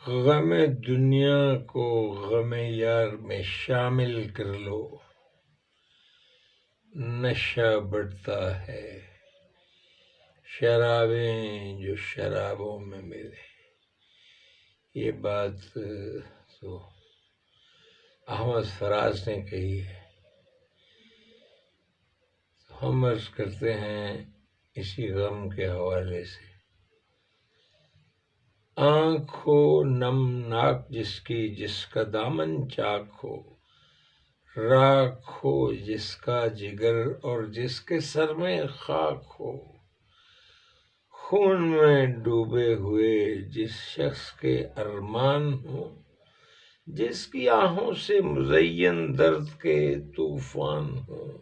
غم دنیا کو غم یار میں شامل کر لو، نشہ بڑھتا ہے شرابیں جو شرابوں میں ملے۔ یہ بات تو احمد فراز نے کہی ہے، ہم عرض کرتے ہیں اسی غم کے حوالے سے۔ آنکھ ہو نم ناک جس کی، جس کا دامن چاک ہو، راکھ ہو جس کا جگر اور جس کے سر میں خاک ہو، خون میں ڈوبے ہوئے جس شخص کے ارمان ہوں، جس کی آہوں سے مزین درد کے طوفان ہوں،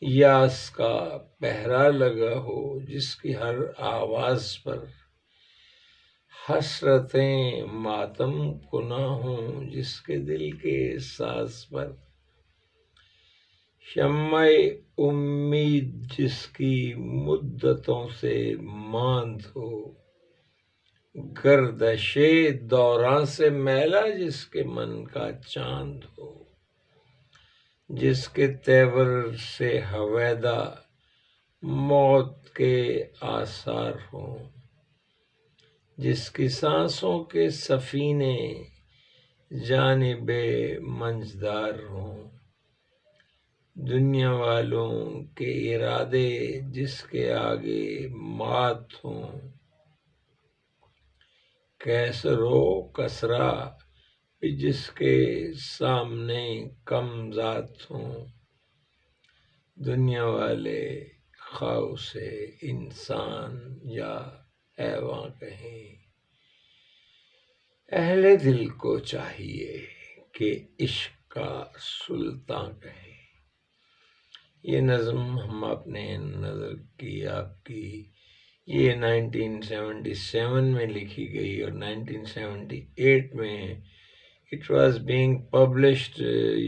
یاس کا پہرا لگا ہو جس کی ہر آواز پر، حسرتیں ماتم کنا ہوں جس کے دل کے ساز پر، شمع امید جس کی مدتوں سے ماند ہو، گردش دوراں سے میلا جس کے من کا چاند ہو، جس کے تیور سے ہویدا موت کے آثار ہوں، جس کی سانسوں کے سفینے جانب منجدار ہوں، دنیا والوں کے ارادے جس کے آگے مات ہوں، کیسر و کسریٰ بھی جس کے سامنے کم ذات ہوں، دنیا والے خواہ اسے انسان یا حیواں کہیں، اہل دل کو چاہیے کہ عشق کا سلطان کہیں۔ یہ نظم ہم آپ نے نظر کی آپ کی، یہ 1977 میں لکھی گئی اور 1978 میں اٹ واز بینگ پبلشڈ۔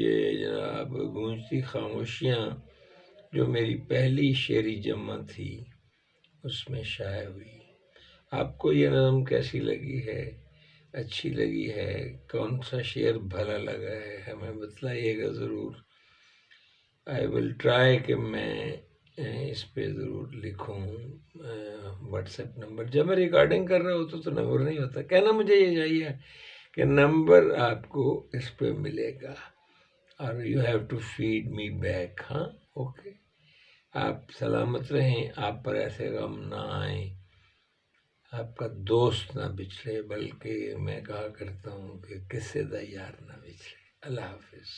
یہ جناب گونجتی خاموشیاں جو میری پہلی شعری جمع تھی اس میں شائع ہوئی۔ آپ کو یہ نظم کیسی لگی ہے؟ اچھی لگی ہے؟ کون سا شعر بھلا لگا ہے ہمیں بتلائیے گا ضرور۔ آئی ول ٹرائی کہ میں اس پہ ضرور لکھوں۔ واٹس ایپ نمبر جب میں ریکارڈنگ کر رہا ہوتا تو نمبر نہیں ہوتا، کہنا مجھے یہ چاہیے کہ نمبر آپ کو اس پہ ملے گا اور you have to feed me back. ہاں اوکے، آپ سلامت رہیں، آپ پر ایسے غم نہ آئیں، آپ کا دوست نہ بچھڑے، بلکہ میں کہا کرتا ہوں کہ قصے دا یار نہ بچھڑے۔ اللہ حافظ۔